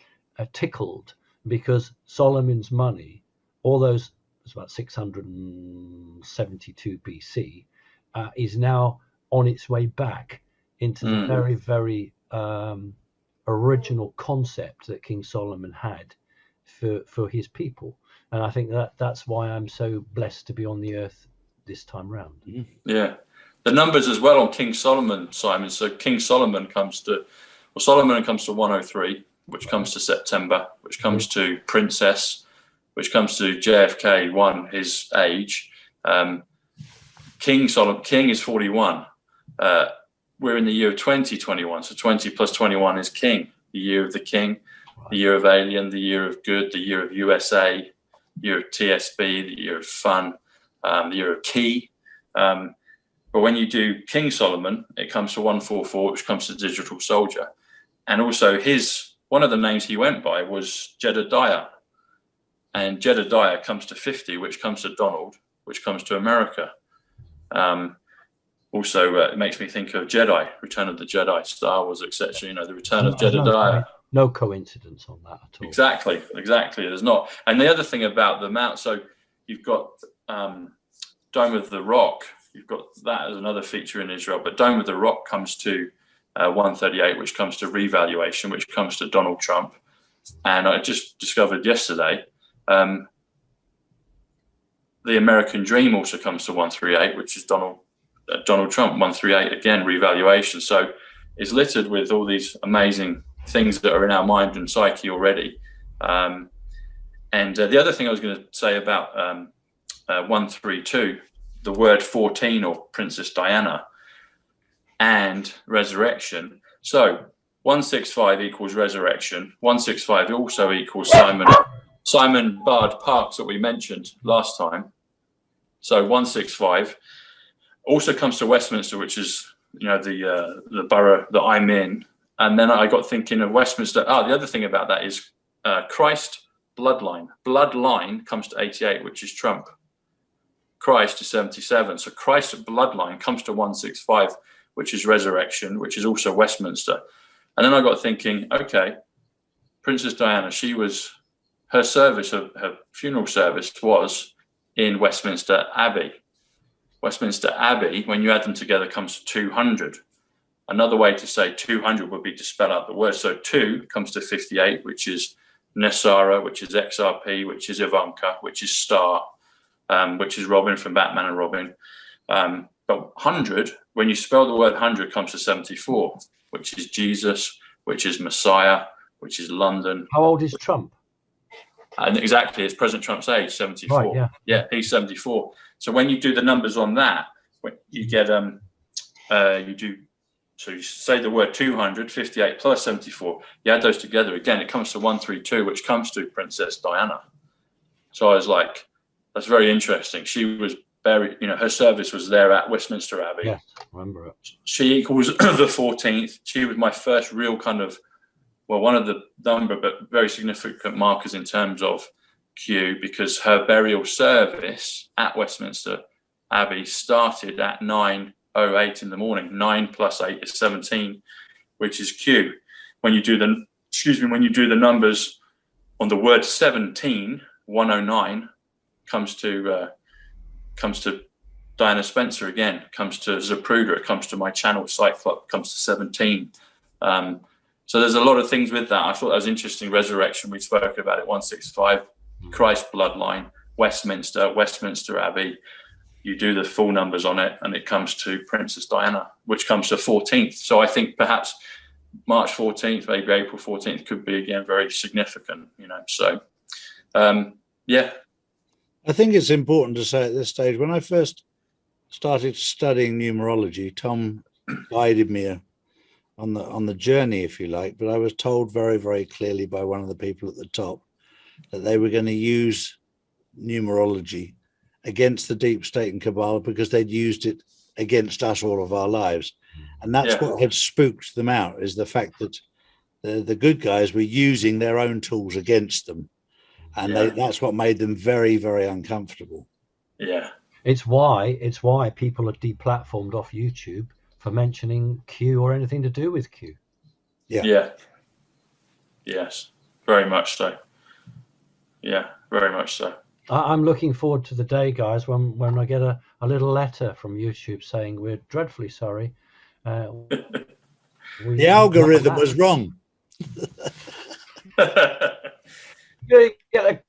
tickled, because Solomon's money, all those, it's about 672 BC, is now on its way back into the very, very original concept that King Solomon had for his people. And I think that's why I'm so blessed to be on the earth this time round. Yeah, the numbers as well on King Solomon, Simon. So King Solomon comes to 103, which comes to September, which comes to Princess, which comes to JFK 1, his age. King is 41. We're in the year of 2021, so 20 plus 21 is King, the year of the King, the year of Alien, the year of Good, the year of USA, year of TSB, the year of Fun, the year of Key. But when you do King Solomon, it comes to 144, which comes to Digital Soldier. And also one of the names he went by was Jedediah. And Jedediah comes to 50, which comes to Donald, which comes to America. It makes me think of Jedi, Return of the Jedi, Star Wars, etc. The Return of Jedediah. No coincidence on that at all. Exactly. There's not. And the other thing about the mount, so you've got Dome of the Rock. You've got that as another feature in Israel, but Dome of the Rock comes to 138, which comes to revaluation, which comes to Donald Trump. And I just discovered yesterday, the American Dream also comes to 138, which is Donald Trump. 138 again, revaluation. So it's littered with all these amazing things that are in our mind and psyche already. And the other thing I was going to say about 132, the word 14, or Princess Diana, and resurrection. So 165 equals resurrection. 165 also equals Simon Bard Parks that we mentioned last time. So 165 also comes to Westminster, which is the borough that I'm in. And then I got thinking of Westminster. The other thing about that is Christ bloodline. Bloodline comes to 88, which is Trump. Christ is 77. So Christ's bloodline comes to 165, which is resurrection, which is also Westminster. And then I got thinking, okay, Princess Diana, her funeral service was in Westminster Abbey. Westminster Abbey, when you add them together, comes to 200. Another way to say 200 would be to spell out the word. So 2 comes to 58, which is Nessara, which is XRP, which is Ivanka, which is Star, which is Robin from Batman and Robin. But 100, when you spell the word 100, comes to 74, which is Jesus, which is Messiah, which is London. How old is Trump? And exactly, it's President Trump's age, 74. Right, yeah, he's 74. So when you do the numbers on that, you get so you say the word 200, 58 plus 74. You add those together again, it comes to 132, which comes to Princess Diana. So I was like, that's very interesting. She was buried, her service was there at Westminster Abbey. Yes, I remember it. She equals the 14th. She was my first real kind of, one of the number, but very significant markers in terms of Q, because her burial service at Westminster Abbey started at 9:08 in the morning. 9 plus 8 is 17, which is Q. When you do the numbers on the word 17, 109 comes to Diana Spencer again, comes to Zapruder, it comes to my channel Cyclop, comes to 17. So there's a lot of things with that. I thought that was interesting. Resurrection, we spoke about it, 165, Christ bloodline, Westminster Abbey. You do the full numbers on it, and it comes to Princess Diana, which comes to 14th. So I think perhaps March 14th, maybe April 14th could be, again, very significant, So, yeah. I think it's important to say at this stage, when I first started studying numerology, Tom guided me on the journey, if you like, but I was told very, very clearly by one of the people at the top that they were going to use numerology against the deep state and Kabbalah because they'd used it against us all of our lives. And that's what had spooked them out, is the fact that the good guys were using their own tools against them. And that's what made them very, very uncomfortable. Yeah. It's why people are deplatformed off YouTube for mentioning Q or anything to do with Q. Yeah. Yes, very much so. Yeah, very much so. I'm looking forward to the day, guys, when I get a little letter from YouTube saying we're dreadfully sorry. The algorithm was wrong. You get a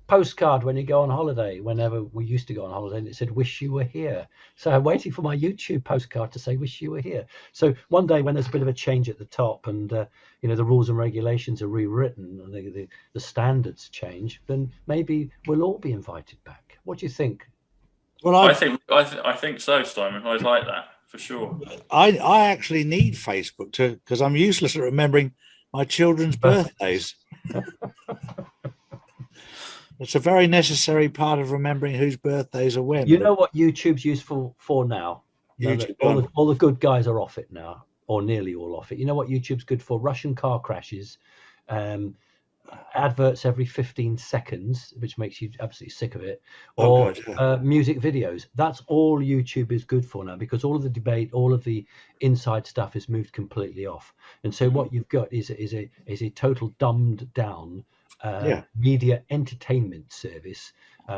postcard when you go on holiday, whenever we used to go on holiday, and it said wish you were here. So I'm waiting for my YouTube postcard to say wish you were here. So one day when there's a bit of a change at the top and the rules and regulations are rewritten and the standards change, then maybe we'll all be invited back. What do you think? Well, I think so, Simon. I like that for sure. I actually need Facebook because I'm useless at remembering my children's birthdays. It's a very necessary part of remembering whose birthdays are when. You know what YouTube's useful for now? All the good guys are off it now, or nearly all off it. You know what YouTube's good for? Russian car crashes, adverts every 15 seconds, which makes you absolutely sick of it, or music videos. That's all YouTube is good for now, because all of the debate, all of the inside stuff is moved completely off. And so what you've got is a total dumbed down media entertainment service,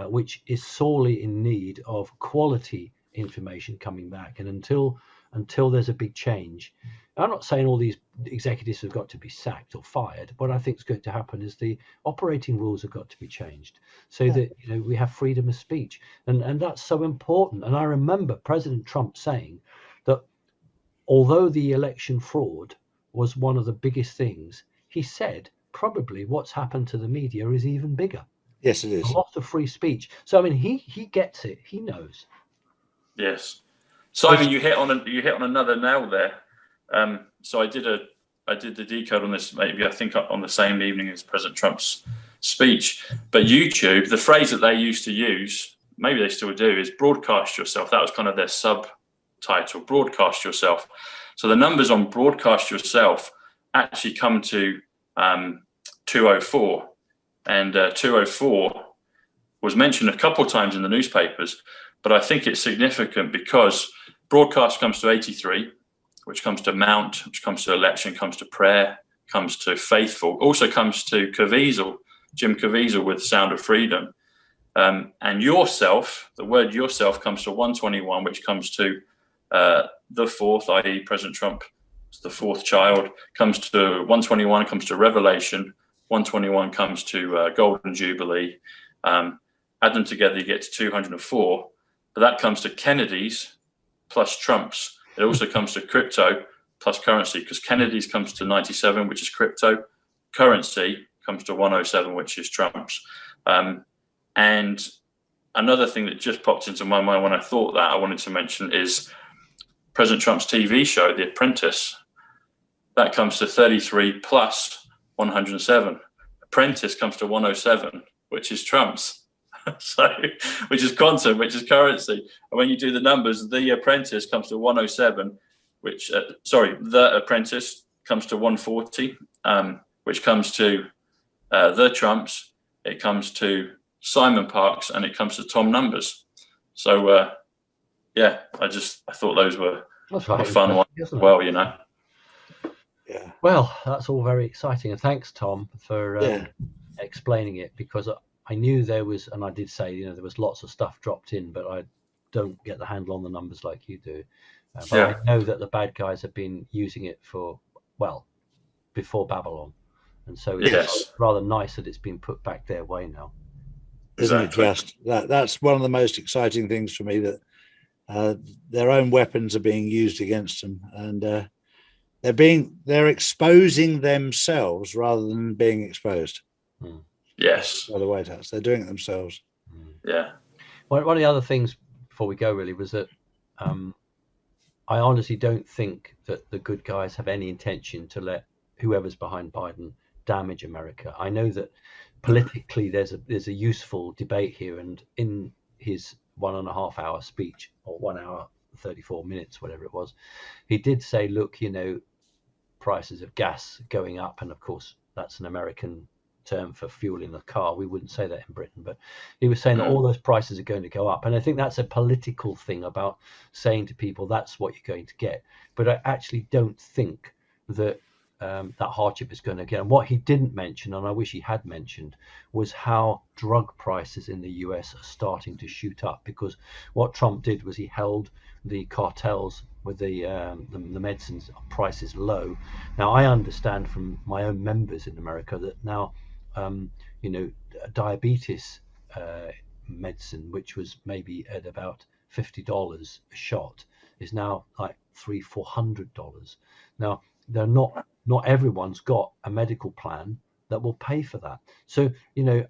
which is sorely in need of quality information coming back. And until there's a big change, I'm not saying all these executives have got to be sacked or fired. What I think is going to happen is the operating rules have got to be changed so that we have freedom of speech, and that's so important. And I remember President Trump saying that although the election fraud was one of the biggest things, he said probably what's happened to the media is even bigger. Yes, it is. A lot of free speech. So I mean, he gets it. He knows. Yes, Simon, you hit on another nail there. So I did the decode on this, maybe I think on the same evening as President Trump's speech. But YouTube, the phrase that they used to use, maybe they still do, is broadcast yourself. That was kind of their subtitle, broadcast yourself. So the numbers on broadcast yourself actually come to 204, and 204 was mentioned a couple of times in the newspapers, but I think it's significant because broadcast comes to 83, which comes to Mount, which comes to election, comes to prayer, comes to faithful, also comes to Caviezel, Jim Caviezel with Sound of Freedom. And yourself, the word yourself comes to 121, which comes to the fourth, i.e. President Trump, the fourth child, comes to 121, comes to Revelation, 121 comes to Golden Jubilee. Add them together, you get to 204. But that comes to Kennedy's plus Trump's. It also comes to crypto plus currency, because Kennedy's comes to 97, which is crypto. Currency comes to 107, which is Trump's. And another thing that just popped into my mind when I thought that I wanted to mention is President Trump's TV show, The Apprentice. That comes to 33 plus 107. Apprentice comes to 107, which is Trump's. So, which is quantum, which is currency. And when you do the numbers, The Apprentice comes to 107, which, The Apprentice comes to 140, which comes to the Trumps. It comes to Simon Parks, and it comes to Tom Numbers. So, I thought those were a fun one as well, you know. Yeah. Well, that's all very exciting, and thanks, Tom, for explaining it, because I knew there was, and I did say, there was lots of stuff dropped in, but I don't get the handle on the numbers like you do. But I know that the bad guys have been using it before Babylon, and so it's rather nice that it's been put back their way now. Isn't it just that's one of the most exciting things for me, that their own weapons are being used against them, and they're exposing themselves rather than being exposed. Yes. By the White House, they're doing it themselves. Yeah. One of the other things before we go really was that I honestly don't think that the good guys have any intention to let whoever's behind Biden damage America. I know that politically there's a useful debate here, and in his 1.5 hour speech, or 1 hour 34 minutes, whatever it was, he did say, look, prices of gas going up, and of course that's an American term for fuel in the car. We wouldn't say that in Britain, but he was saying that all those prices are going to go up, and I think that's a political thing about saying to people that's what you're going to get. But I actually don't think that that hardship is going to get. And what he didn't mention, and I wish he had mentioned, was how drug prices in the US are starting to shoot up, because what Trump did was he held the cartels with the medicines prices low. Now I understand from my own members in America that now diabetes medicine, which was maybe at about $50 a shot, is now like $300-400. Now they're not everyone's got a medical plan that will pay for that. So,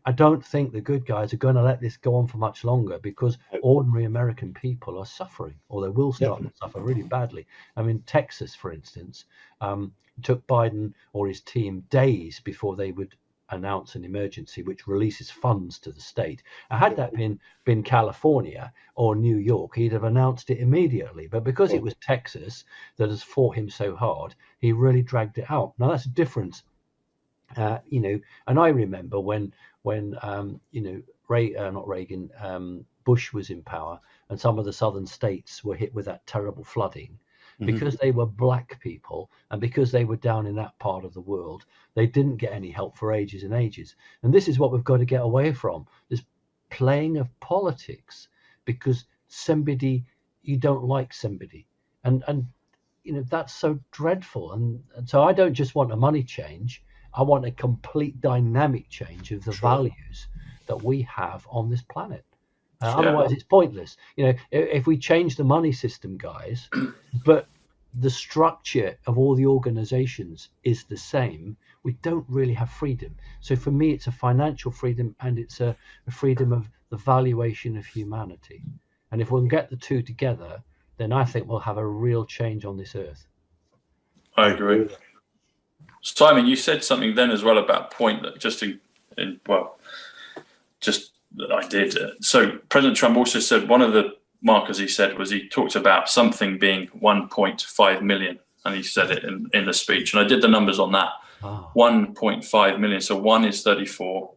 I don't think the good guys are going to let this go on for much longer, because ordinary American people are suffering, or they will start to suffer really badly. I mean, Texas, for instance, took Biden or his team days before they would announce an emergency which releases funds to the state. Had that been California or New York, he'd have announced it immediately. But because it was Texas that has fought him so hard, he really dragged it out. Now that's a difference, and I remember when Bush was in power, and some of the southern states were hit with that terrible flooding. Because they were black people, and because they were down in that part of the world, they didn't get any help for ages and ages. And this is what we've got to get away from, this playing of politics, because you don't like somebody. And that's so dreadful. And so I don't just want a money change. I want a complete dynamic change of the values that we have on this planet. Otherwise, it's pointless. If we change the money system, guys, but the structure of all the organizations is the same, we don't really have freedom. So for me, it's a financial freedom, and it's a freedom of the valuation of humanity. And if we can get the two together, then I think we'll have a real change on this earth. I agree. Simon, you said something then as well about point that I did. So President Trump also said, one of the markers he said was, he talked about something being 1.5 million, and he said it in the speech, and I did the numbers on that. 1.5 million. So 1 is 34.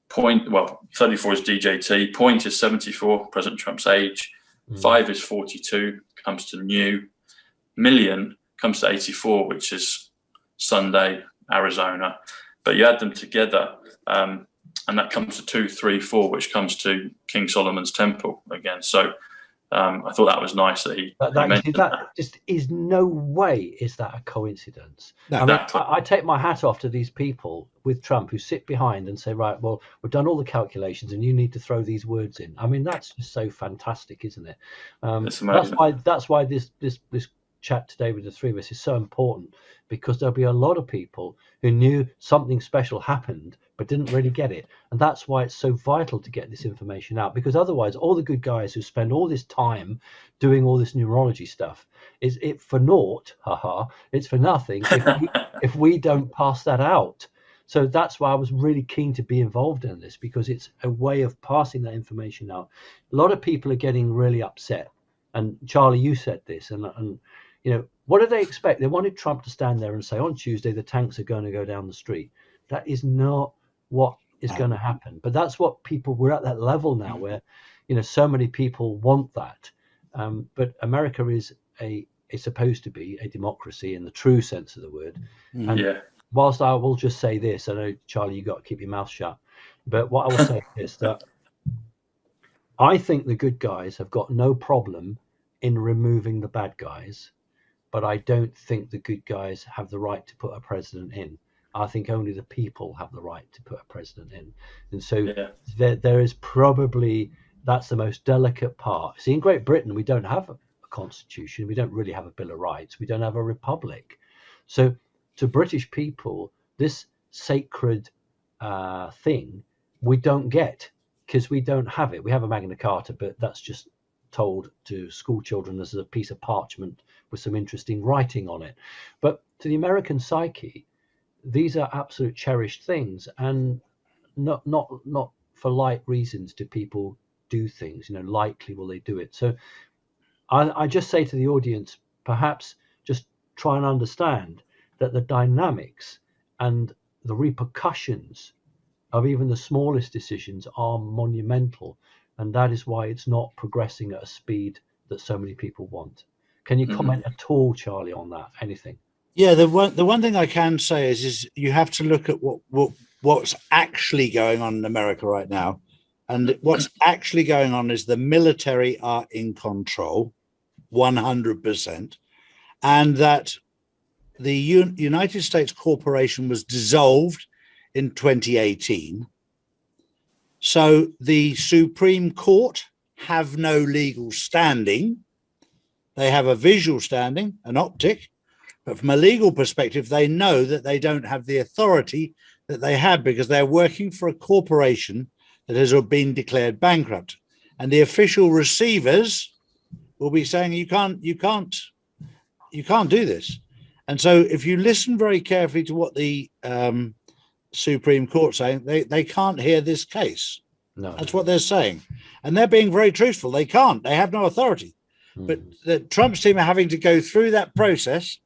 34 is DJT. Point is 74, President Trump's age. 5 is 42, comes to new. Million comes to 84, which is Sunday, Arizona. But you add them together, and that comes to 2, 3, 4, which comes to King Solomon's Temple again. So I thought that was nice that he mentioned that. Just is no way is that a coincidence. No. I mean, I take my hat off to these people with Trump who sit behind and say, right, well, we've done all the calculations and you need to throw these words in. I mean, that's just so fantastic, isn't it? That's why this chat today with the three of us is so important, because there'll be a lot of people who knew something special happened but didn't really get it, and that's why it's so vital to get this information out, because otherwise all the good guys who spend all this time doing all this numerology stuff, is it for naught, it's for nothing if we don't pass that out. So that's why I was really keen to be involved in this, because it's a way of passing that information out. A lot of people are getting really upset, and Charlie, you said this, and you know, what do they expect? They wanted Trump to stand there and say, on Tuesday, the tanks are going to go down the street. That is not what is going to happen. But that's what we're at that level now where, you know, so many people want that. But America is supposed to be a democracy in the true sense of the word. And whilst I will just say this, I know, Charlie, you got to keep your mouth shut. But what I will say is that I think the good guys have got no problem in removing the bad guys. But I don't think the good guys have the right to put a president in. I think only the people have the right to put a president in. And so there is probably, that's the most delicate part. See, in Great Britain, we don't have a constitution. We don't really have a Bill of Rights. We don't have a republic. So to British people, this sacred thing, we don't get, because we don't have it. We have a Magna Carta, but that's just told to school children as a piece of parchment with some interesting writing on it. But to the American psyche, these are absolute cherished things, and not for light reasons do people do things. You know, lightly will they do it. So I just say to the audience, perhaps just try and understand that the dynamics and the repercussions of even the smallest decisions are monumental. And that is why it's not progressing at a speed that so many people want. Can you comment at all, Charlie, on that? Anything? Yeah, the one thing I can say is you have to look at what's actually going on in America right now. And what's actually going on is the military are in control 100%, and that the United States Corporation was dissolved in 2018. So the Supreme Court have no legal standing. They have a visual standing, an optic, but from a legal perspective, they know that they don't have the authority that they have, because they're working for a corporation that has been declared bankrupt. And the official receivers will be saying, you can't do this. And so if you listen very carefully to what the Supreme Court saying, they can't hear this case. No, that's what they're saying, and they're being very truthful. They can't. They have no authority. But the Trump's team are having to go through that process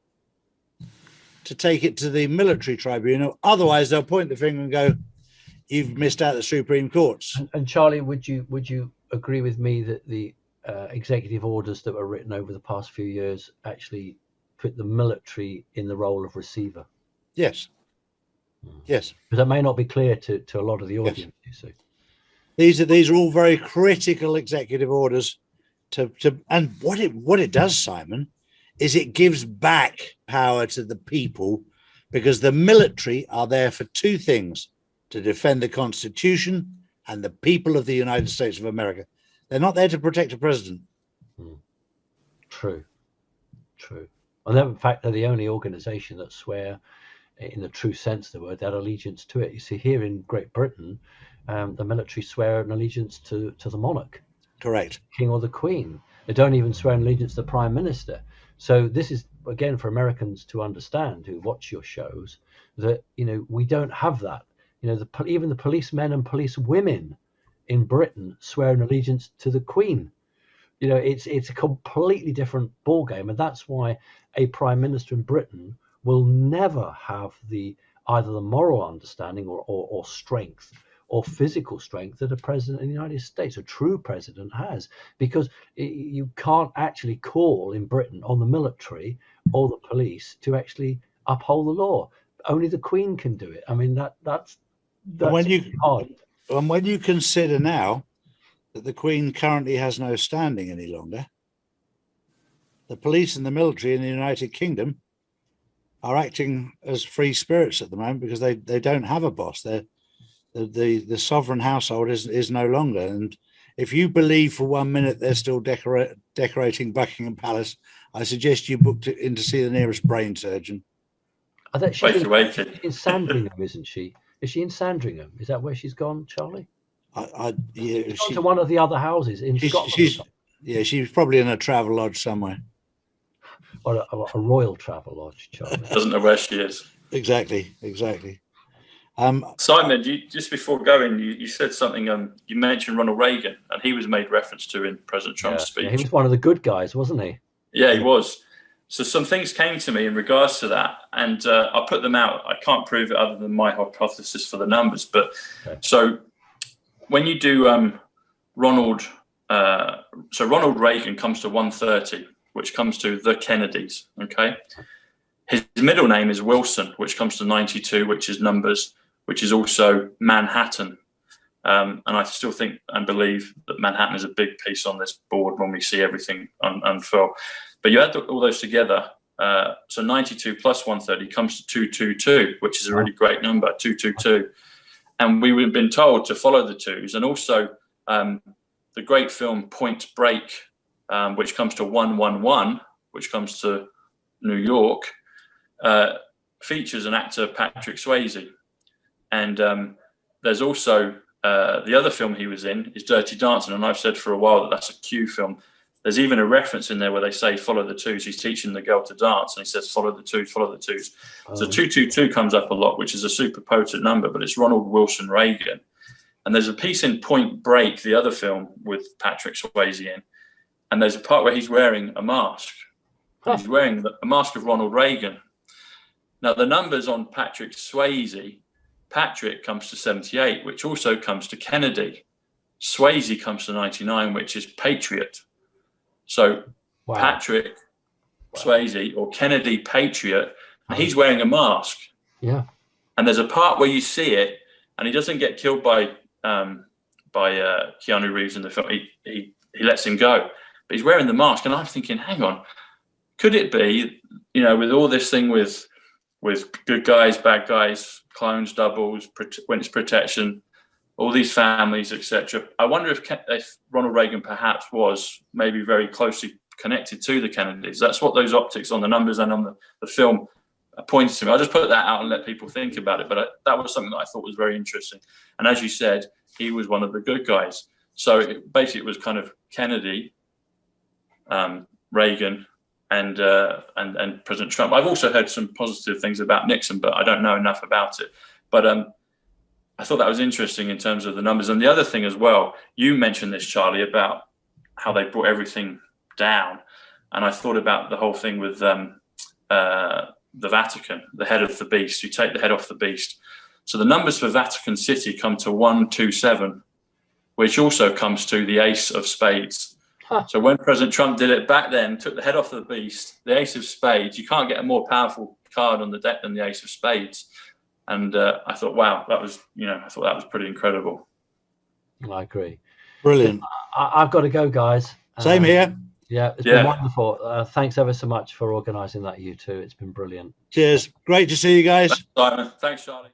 to take it to the military tribunal. Otherwise, they'll point the finger and go, "You've missed out the Supreme Courts." And Charlie, would you agree with me that the executive orders that were written over the past few years actually put the military in the role of receiver? Yes. Yes. But that may not be clear to a lot of the audience, you see. These are all very critical executive orders and what it does, Simon, is it gives back power to the people, because the military are there for two things: to defend the Constitution and the people of the United States of America. They're not there to protect a president. True. And in fact, they're the only organization that swear, in the true sense of the word, that allegiance to it. You see, here in Great Britain, the military swear an allegiance to the monarch. Correct. King or the Queen. They don't even swear an allegiance to the Prime Minister. So this is, again, for Americans to understand who watch your shows, that, you know, we don't have that. You know, even the policemen and police women in Britain swear an allegiance to the Queen. You know, it's a completely different ballgame, and that's why a Prime Minister in Britain will never have either the moral understanding or strength or physical strength that a president in the United States, a true president, has, because you can't actually call in Britain on the military or the police to actually uphold the law. Only the Queen can do it. I mean, that's when you hard. And when you consider now that the Queen currently has no standing any longer. The police and the military in the United Kingdom are acting as free spirits at the moment because they don't have a boss. The sovereign household is no longer. And if you believe for 1 minute they're still decorating Buckingham Palace, I suggest you book in to see the nearest brain surgeon. I think she's in Sandringham, isn't she? Is she in Sandringham? Is that where she's gone, Charlie? Yeah, she's gone to one of the other houses in Scotland. She's probably in a travel lodge somewhere. Or a royal travel lodge, Charlie. Doesn't know where she is. Exactly. Simon, just before going, you said something. You mentioned Ronald Reagan, and he was made reference to in President Trump's speech. Yeah, he was one of the good guys, wasn't he? Yeah, he was. So some things came to me in regards to that, and I put them out. I can't prove it other than my hypothesis for the numbers. But so when you do Ronald Reagan comes to 130, which comes to the Kennedys. Okay, his middle name is Wilson, which comes to 92, which is numbers, which is also Manhattan. And I still think and believe that Manhattan is a big piece on this board when we see everything unfurl. But you add all those together, so 92 plus 130 comes to 222, which is a really great number, 222. And we have been told to follow the twos. And also the great film Point Break, which comes to 111, which comes to New York, features an actor, Patrick Swayze. And there's also the other film he was in is Dirty Dancing, and I've said for a while that that's a Q film. There's even a reference in there where they say follow the twos. He's teaching the girl to dance, and he says follow the twos, follow the twos. So 222 comes up a lot, which is a super potent number, but it's Ronald Wilson Reagan. And there's a piece in Point Break, the other film with Patrick Swayze in, and there's a part where he's wearing a mask. He's wearing a mask of Ronald Reagan. Now the numbers on Patrick Swayze, Patrick comes to 78, which also comes to Kennedy. Swayze comes to 99, which is Patriot. So Patrick Swayze or Kennedy Patriot, and he's wearing a mask. Yeah. And there's a part where you see it, and he doesn't get killed by Keanu Reeves in the film. He lets him go, but he's wearing the mask, and I'm thinking, hang on, could it be, with all this thing with good guys, bad guys, clones, doubles, witness protection, all these families, etc. I wonder if Ronald Reagan perhaps was maybe very closely connected to the Kennedys. That's what those optics on the numbers and on the film pointed to me. I just put that out and let people think about it. But that was something that I thought was very interesting. And as you said, he was one of the good guys. So it was kind of Kennedy, Reagan, and President Trump. I've also heard some positive things about Nixon, but I don't know enough about it. But I thought that was interesting in terms of the numbers. And the other thing as well, you mentioned this, Charlie, about how they brought everything down. And I thought about the whole thing with the Vatican, the head of the beast. You take the head off the beast. So the numbers for Vatican City come to 127, which also comes to the ace of spades. So when President Trump did it back then, took the head off the beast, the ace of spades, you can't get a more powerful card on the deck than the ace of spades. And I thought, wow, that was pretty incredible. I agree. Brilliant. I've got to go, guys. Same here. Yeah, it's been wonderful. Thanks ever so much for organising that, you two. It's been brilliant. Cheers. Great to see you guys. Thanks, Simon. Thanks, Charlie.